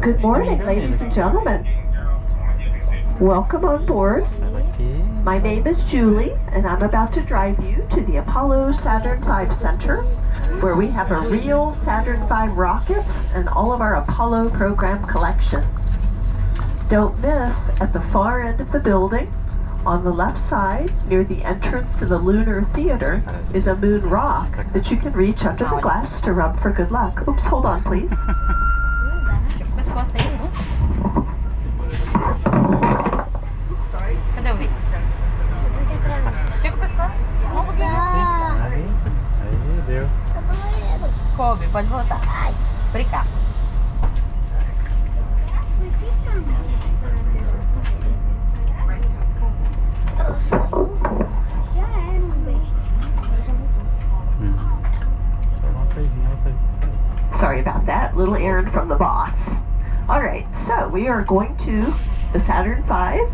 Good morning, ladies and gentlemen. Welcome on board. My name is Julie, and I'm about to drive you to the Apollo Saturn V Center, where we have a real Saturn V rocket and all of our Apollo program collection. Don't miss, at the far end of the building, on the left side, near the entrance to the Lunar Theater, is a moon rock that you can reach under the glass to rub for good luck. Oops, hold on, please. Cadê o Vic? Estica o pescoço. Vamos um pouquinho. Aí, deu. Coube, pode voltar. Brincar. Já era um beijo. Já mudou. Só uma coisinha, outra vez. Sorry about that, little errand from the boss. All right, so we are going to the Saturn V,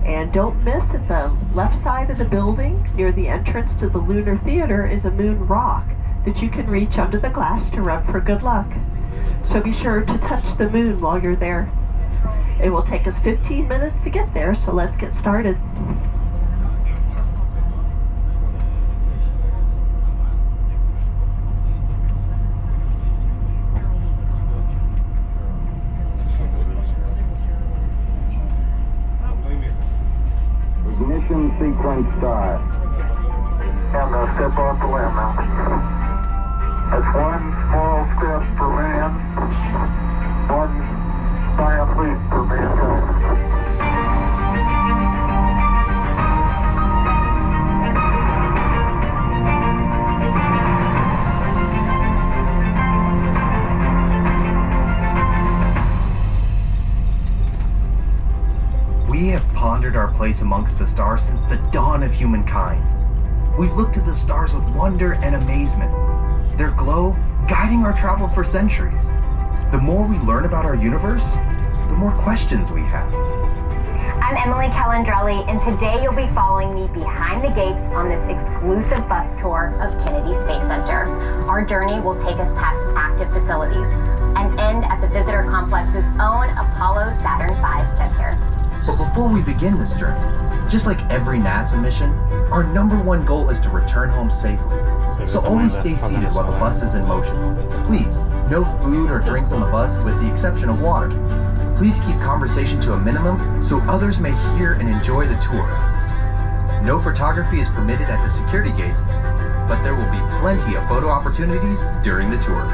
and don't miss, at the left side of the building, near the entrance to the Lunar Theater, is a moon rock that you can reach under the glass to rub for good luck. So be sure to touch the moon while you're there. It will take us 15 minutes to get there, so let's get started. Ignition sequence start. And I'll step off the limb now. That's one small step for man, one giant leap for mankind. We have pondered our place amongst the stars since the dawn of humankind. We've looked at the stars with wonder and amazement, their glow guiding our travel for centuries. The more we learn about our universe, the more questions we have. I'm Emily Calandrelli, and today you'll be following me behind the gates on this exclusive bus tour of Kennedy Space Center. Our journey will take us past active facilities and end at the visitor complex's own Apollo Saturn V Center. But before we begin this journey, just like every NASA mission, our #1 goal is to return home safely. So always stay seated while the bus is in motion. Please, no food or drinks on the bus with the exception of water. Please keep conversation to a minimum so others may hear and enjoy the tour. No photography is permitted at the security gates, but there will be plenty of photo opportunities during the tour.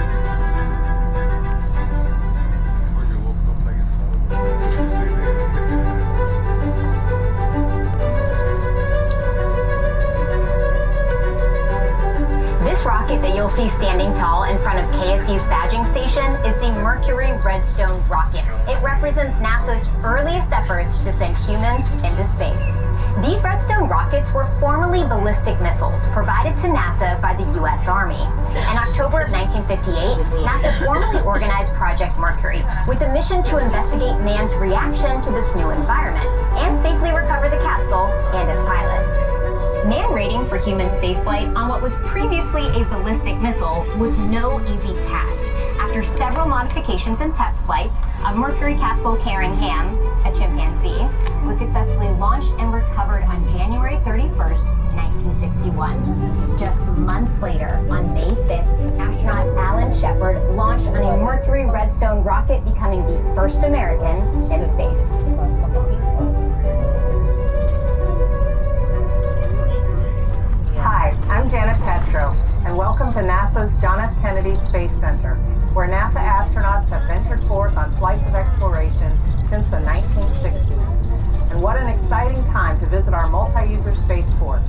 This rocket that you'll see standing tall in front of KSE's badging station is the Mercury Redstone rocket. It represents NASA's earliest efforts to send humans into space. These Redstone rockets were formerly ballistic missiles provided to NASA by the U.S. Army. In October of 1958, NASA formally organized Project Mercury with a mission to investigate man's reaction to this new environment and safely recover the capsule and its pilot. Man rating for human spaceflight on what was previously a ballistic missile was no easy task. After several modifications and test flights, a Mercury capsule carrying Ham, a chimpanzee, was successfully launched and recovered on January 31st, 1961. Just months later, on May 5th, astronaut Alan Shepard launched on a Mercury Redstone rocket, becoming the first American in space. Hi, I'm Janet Petro, and welcome to NASA's John F. Kennedy Space Center, where NASA astronauts have ventured forth on flights of exploration since the 1960s. And what an exciting time to visit our multi-user spaceport.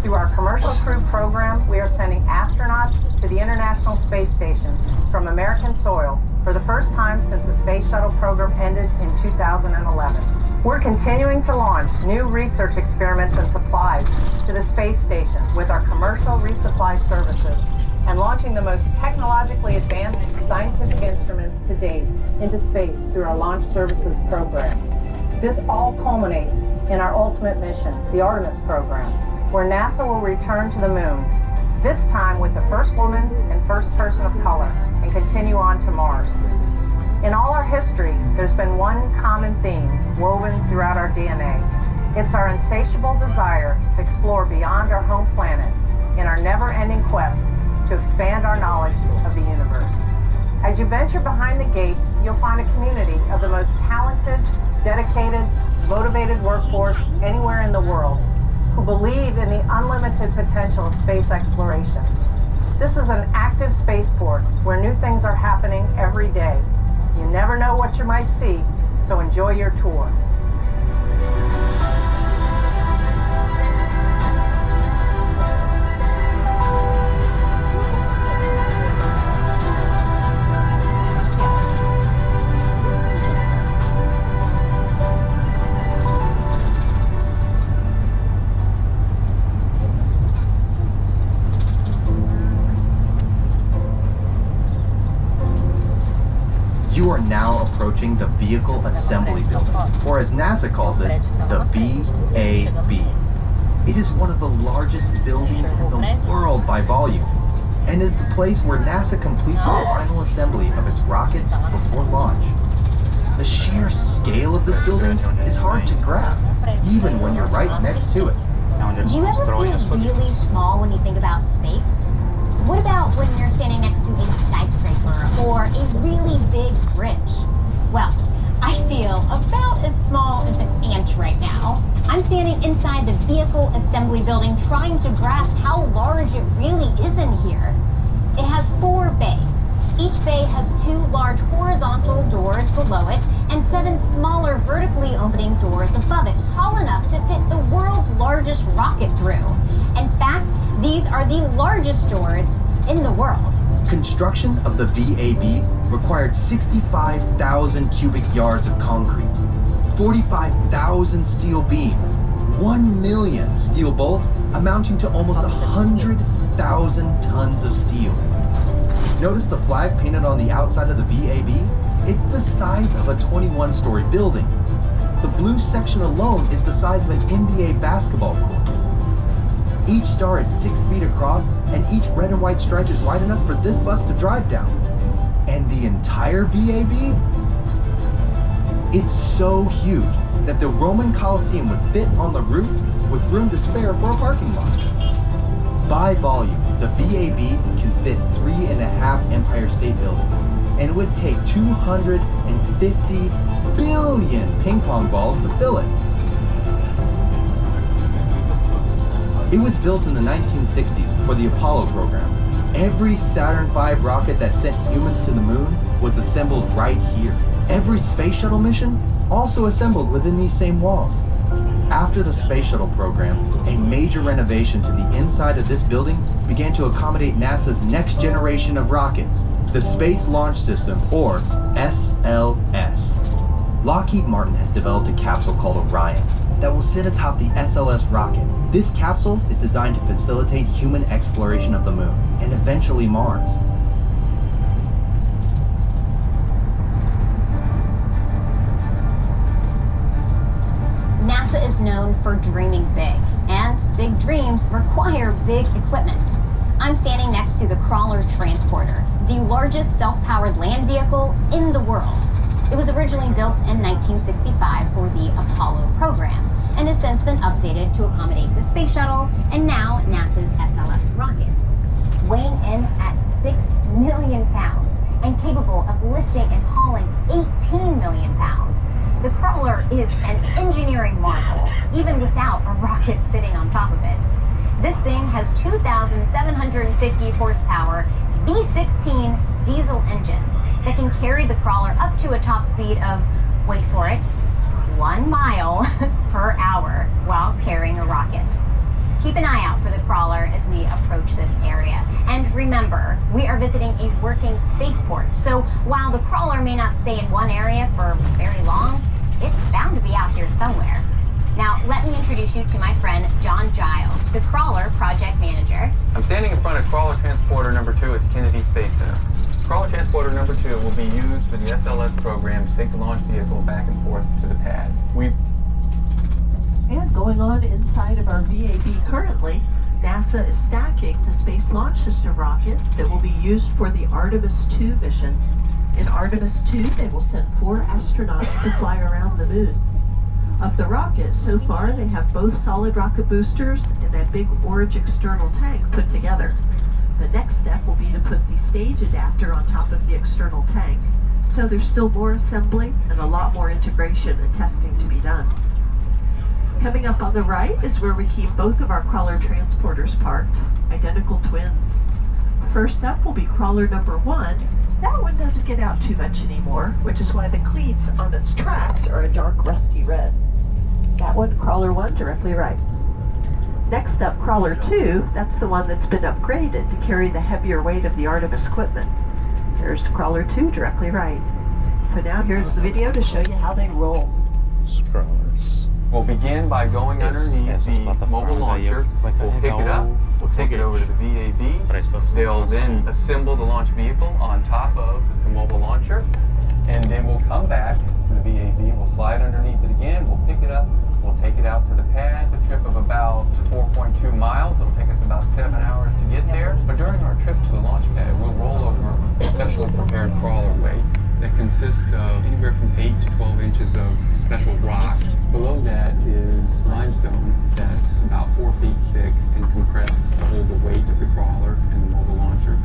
Through our Commercial Crew program, we are sending astronauts to the International Space Station from American soil for the first time since the Space Shuttle program ended in 2011. We're continuing to launch new research experiments and supplies to the space station with our commercial resupply services and launching the most technologically advanced scientific instruments to date into space through our Launch Services program. This all culminates in our ultimate mission, the Artemis program, where NASA will return to the moon, this time with the first woman and first person of color, and continue on to Mars. In all our history, there's been one common theme woven throughout our DNA. It's our insatiable desire to explore beyond our home planet in our never-ending quest to expand our knowledge of the universe. As you venture behind the gates, you'll find a community of the most talented, dedicated, motivated workforce anywhere in the world who believe in the unlimited potential of space exploration. This is an active spaceport where new things are happening every day. You never know what you might see, so enjoy your tour. You are now approaching the Vehicle Assembly Building, or as NASA calls it, the VAB. It is one of the largest buildings in the world by volume, and is the place where NASA completes the final assembly of its rockets before launch. The sheer scale of this building is hard to grasp, even when you're right next to it. Do you ever feel really small when you think about space? What about when you're standing next to a skyscraper or a really big bridge? Well, I feel about as small as an ant right now. I'm standing inside the Vehicle Assembly Building trying to grasp how large it really is in here. It has 4 bays. Each bay has 2 large horizontal doors below it and 7 smaller vertically opening doors above it, tall enough to fit the world's largest rocket through. In fact, these are the largest doors in the world. Construction of the VAB required 65,000 cubic yards of concrete, 45,000 steel beams, 1 million steel bolts amounting to almost 100,000 tons of steel. Notice the flag painted on the outside of the VAB? It's the size of a 21-story building. The blue section alone is the size of an NBA basketball court. Each star is 6 feet across, and each red and white stripe is wide enough for this bus to drive down. And the entire VAB? It's so huge that the Roman Colosseum would fit on the roof with room to spare for a parking lot. By volume, the VAB can fit 3.5 Empire State Buildings, and it would take 250 billion ping pong balls to fill it. It was built in the 1960s for the Apollo program. Every Saturn V rocket that sent humans to the moon was assembled right here. Every space shuttle mission also assembled within these same walls. After the space shuttle program, a major renovation to the inside of this building began to accommodate NASA's next generation of rockets, the Space Launch System, or SLS. Lockheed Martin has developed a capsule called Orion that will sit atop the SLS rocket. This capsule is designed to facilitate human exploration of the moon and eventually Mars. NASA is known for dreaming big, and big dreams require big equipment. I'm standing next to the Crawler Transporter, the largest self-powered land vehicle in the world. It was originally built in 1965 for the Apollo program, and has since been updated to accommodate the space shuttle and now NASA's SLS rocket. Weighing in at 6 million pounds and capable of lifting and hauling 18 million pounds, the Crawler is an engineering marvel, even without a rocket sitting on top of it. This thing has 2,750 horsepower V16 diesel engines that can carry the Crawler up to a top speed of, wait for it, 1 mile per hour while carrying a rocket. Keep an eye out for the Crawler as we approach this area. And remember, we are visiting a working spaceport, so while the Crawler may not stay in one area for very long, it's bound to be out here somewhere. Now, let me introduce you to my friend, John Giles, the Crawler project manager. I'm standing in front of Crawler Transporter number 2 at the Kennedy Space Center. Crawler Transporter number 2 will be used for the SLS program to take the launch vehicle back and forth to the pad. And going on inside of our VAB currently, NASA is stacking the Space Launch System rocket that will be used for the Artemis II mission. In Artemis 2, they will send 4 astronauts to fly around the moon. Of the rocket, so far they have both solid rocket boosters and that big orange external tank put together. The next step will be to put the stage adapter on top of the external tank, so there's still more assembly and a lot more integration and testing to be done. Coming up on the right is where we keep both of our crawler transporters parked, identical twins. First up will be crawler number 1. That one doesn't get out too much anymore, which is why the cleats on its tracks are a dark rusty red. That one, crawler 1, directly right. Next up, crawler 2, that's the one that's been upgraded to carry the heavier weight of the Artemis equipment. There's crawler 2, directly right. So now here's the video to show you how they roll. Scrollers. We'll begin by going underneath the mobile launcher. We'll pick it up, we'll take it over to the VAB. They'll then assemble the launch vehicle on top of the mobile launcher, and then we'll come back to the VAB. We'll slide underneath it again, we'll pick it up, we'll take it out to the pad. A trip of about 4.2 miles. It'll take us about 7 hours to get there. But during our trip to the launch pad, we'll roll over a specially prepared crawler weight that consists of anywhere from 8 to 12 inches of special rock. Below that is limestone that's about 4 feet thick and compressed to hold the weight of the crawler and the mobile launcher.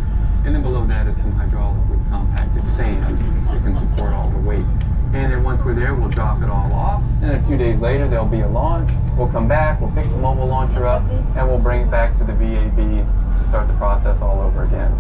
And then below that is some hydraulically compacted sand that can support all the weight. And then once we're there, we'll drop it all off. And a few days later, there'll be a launch. We'll come back, we'll pick the mobile launcher up, and we'll bring it back to the VAB to start the process all over again.